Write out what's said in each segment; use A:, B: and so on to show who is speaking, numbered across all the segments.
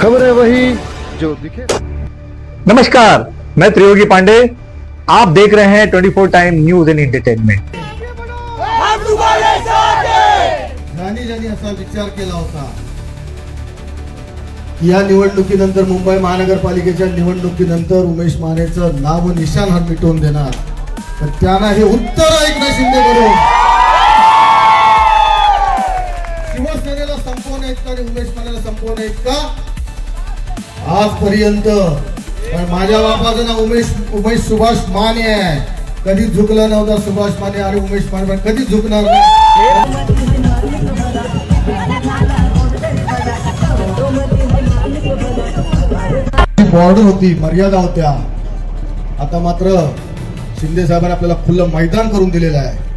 A: खबर है वही जो दिखे।
B: नमस्कार, मैं त्रियोगी पांडे। आप देख रहे हैं 24 टाइम न्यूज एंड एंटरटेनमेंट।
C: ज्यांनी ज्यांनी असा विचार केला होता की या निवडणुकीनंतर मुंबई महानगरपालिकेच्या निवडणुकीनंतर उमेश मानेचं नाव व निशाण हा मिटवून देणार, तर त्यांना हे उत्तर एकनाथ शिंदे करून शिवसेनेला संपवण्यात का आणि उमेश मानेला संपवण्यात का आजपर्यंत. पण माझ्या बापाचं नाव उमेश सुभाष माने आहे. कधी झुकला नव्हता सुभाष माने आणि उमेश माने पण कधी झुकणार नाही. बॉर्डर होती, मर्यादा होत्या. आता मात्र शिंदे साहेबांनी आपल्याला खुलं मैदान करून दिलेलं आहे.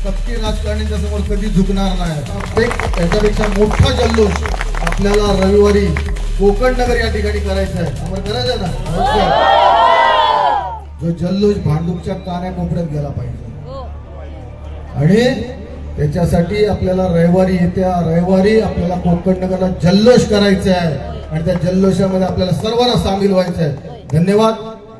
C: कपटी राजकारण्यांच्या समोर कधी झुकणार नाही. त्याच्यापेक्षा मोठा जल्लोष आपल्याला रविवारी कोकण नगर या ठिकाणी करायचा आहे. आम्हाला करायचं ना. जो जल्लोष भांडूपच्या कान्याकोपऱ्यात गेला पाहिजे आणि त्याच्यासाठी आपल्याला रविवारी आपल्याला कोकण नगरला जल्लोष करायचा आहे आणि त्या जल्लोषामध्ये आपल्याला सर्वांना सामील व्हायचं आहे. धन्यवाद.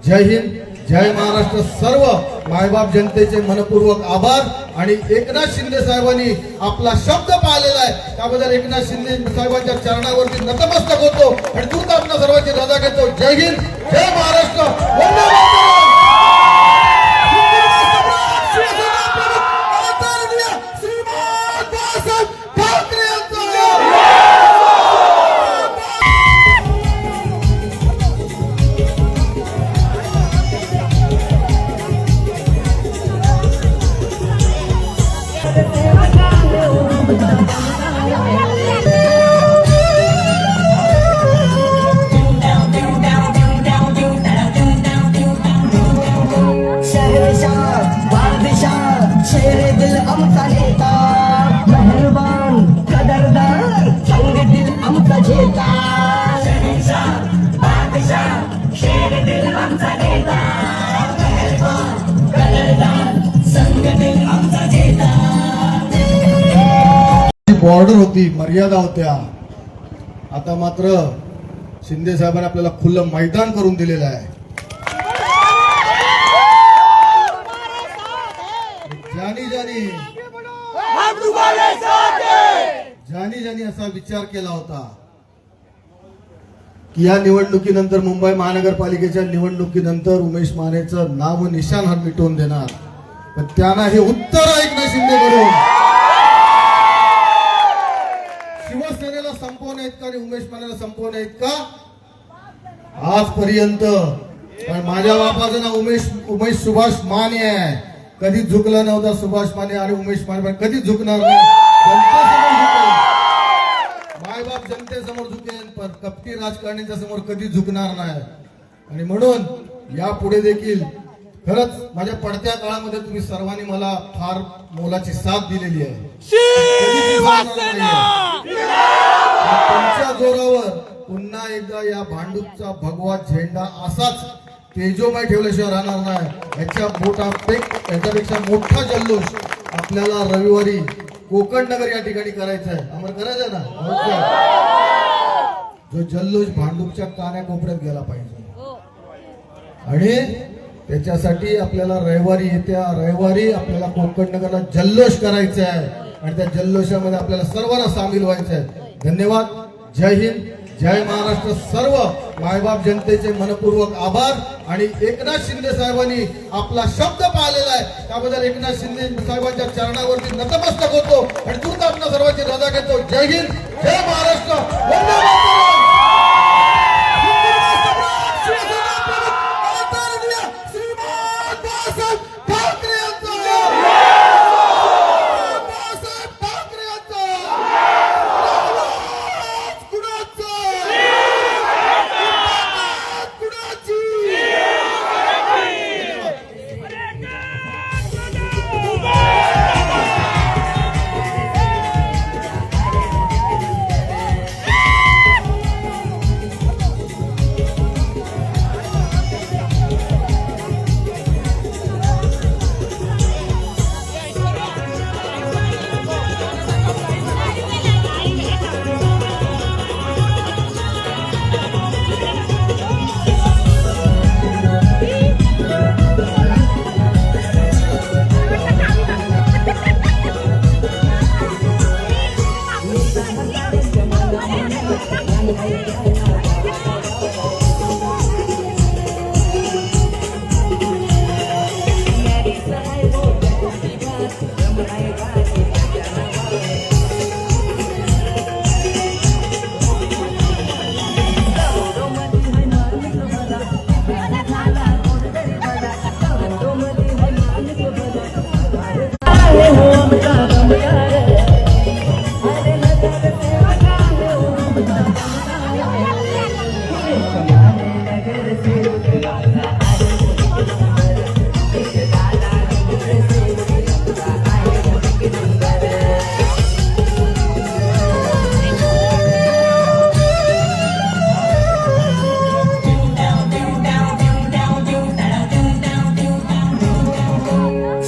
C: जय हिंद, जय महाराष्ट्र. सर्व मायबाप जनतेचे मनपूर्वक आभार. आणि एकनाथ शिंदे साहेबांनी आपला शब्द पाळलेला आहे त्याबद्दल एकनाथ शिंदे साहेबांच्या चरणावरती नतमस्तक होतो आणि तुर्त आपल्या सर्वांची रजा घेतो. जय हिंद, जय महाराष्ट्र. वंदे मातरम. बॉर्डर होती, मर्यादा होत्या. आता मात्र शिंदे साहेबांनी आपल्याला खुलं मैदान करून दिलेलं आहे. ज्यांनी असा विचार केला होता की या निवडणुकीनंतर मुंबई महानगरपालिकेच्या निवडणुकीनंतर उमेश मानेचं नाव व निशाण हा मिटवून देणार, पण त्यांना हे उत्तर एकनाथ शिंदे करून शिवसेनेला संपवण्यात का आणि उमेश मानेला संपवण्यात का आजपर्यंत. पण माझ्या बापाचं नाव उमेश सुभाष माने आहे. कधी झुकला नव्हता सुभाष माने आणि उमेश माने पण कधी झुकणार नाही. मायबाप जनतेसमोर झुकेल पण कपटी राजकारण्यांच्या समोर कधी झुकणार नाही. आणि म्हणून यापुढे देखील खरंच माझ्या पडत्या काळामध्ये तुम्ही सर्वांनी मला फार मोलाची साथ दिलेली आहे. तुमच्या जोरावर पुन्हा एकदा या भांडूपचा भगवा झेंडा असाच तेजोमय ठेवल्याशिवाय राहणार नाही. याच्यापेक्षा मोठा जल्लोष आपल्याला रविवारी कोकण नगर या ठिकाणी करायचा आहे. आम्हाला करायचं ना. जो जल्लोष भांडूपच्या कान्याकोपऱ्यात गेला पाहिजे आणि त्याच्यासाठी आपल्याला रविवारी आपल्याला कोकण नगरला जल्लोष करायचा आहे आणि त्या जल्लोषामध्ये आपल्याला सर्वांना सामील व्हायचं आहे. धन्यवाद. जय हिंद, जय महाराष्ट्र. सर्व मायबाप जनतेचे मनपूर्वक आभार. आणि एकनाथ शिंदे साहेबांनी आपला शब्द पाळलेला आहे त्याबद्दल एकनाथ शिंदे साहेबांच्या चरणावरती नतमस्तक होतो आणि तुर्त आपल्या सर्वांची रजा घेतो. जय हिंद, जय महाराष्ट्र. वंदे मातरम. ठाकरे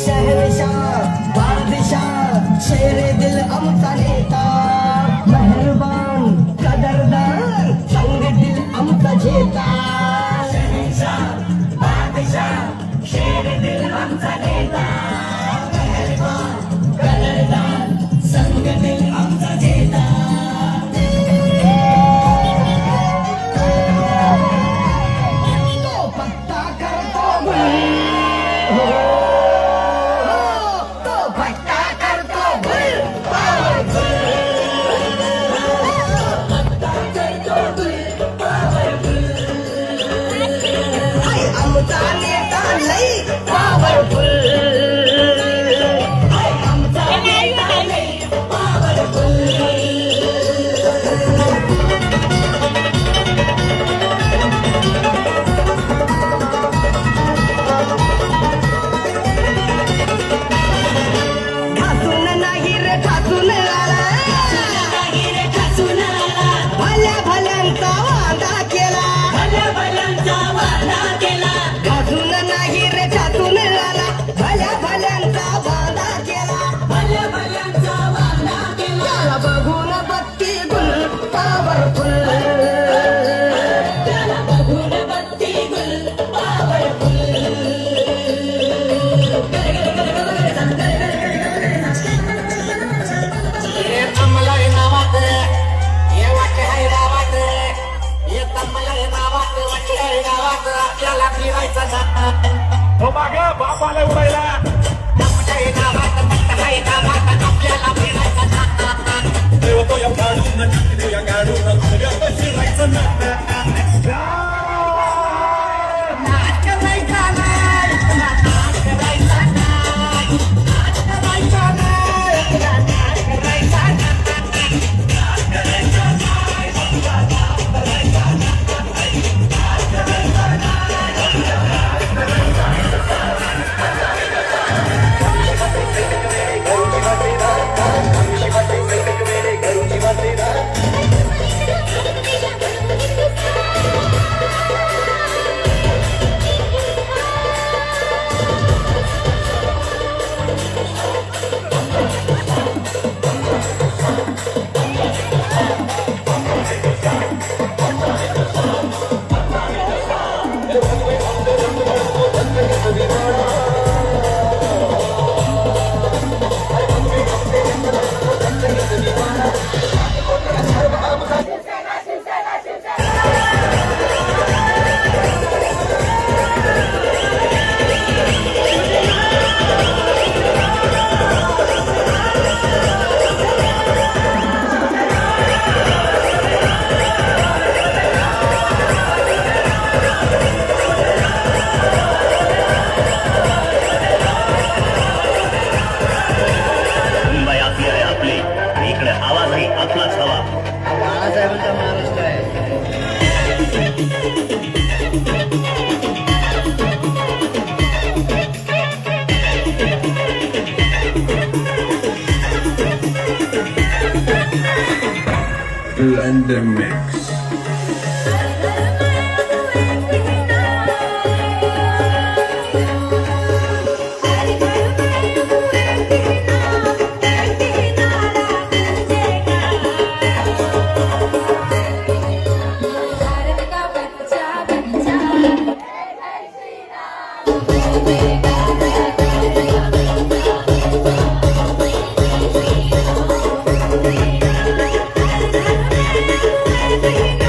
D: शहरशाह बादशाह शेरे दिल आमचा नेता मेहरबान कदरदार संग दिल आमचा झेता शहरशाह बादशाह शेरे दिल आमचा नेता मेहरबान कदरदार संग दिल आमचा झेता तो पत्ता करतो गुल तो भट्टा करतो गुल हाय आमचा नेता लई पॉवरफुल हाय आमचा नेता लई पॉवरफुल ठासून नाही रे ठासून आला भल्या भल्यांचा वादा केला ठासून नाही रे ठासून आला भल्या भल्यांचा वादा केला त्याला बघून बत्ती गुल पॉवरफुल
E: बापाला उडायला
F: and the mix.
G: Thank you.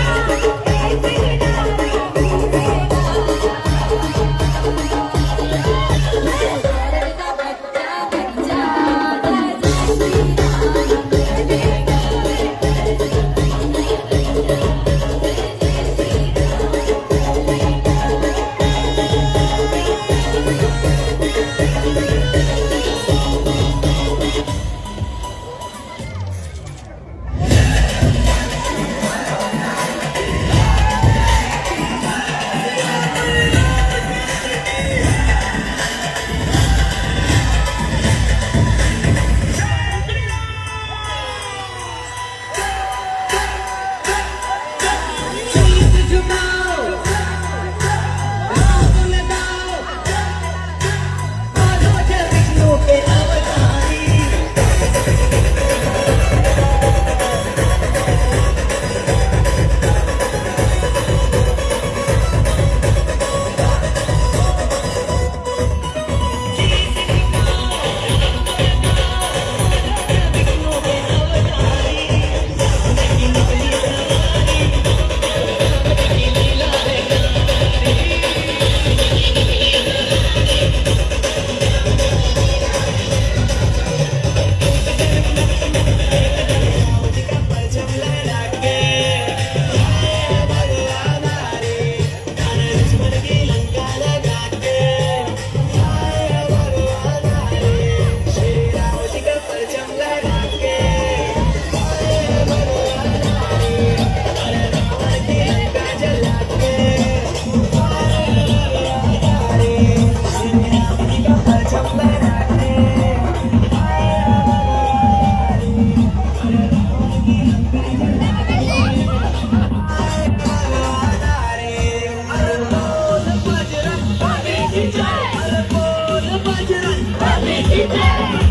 G: की जय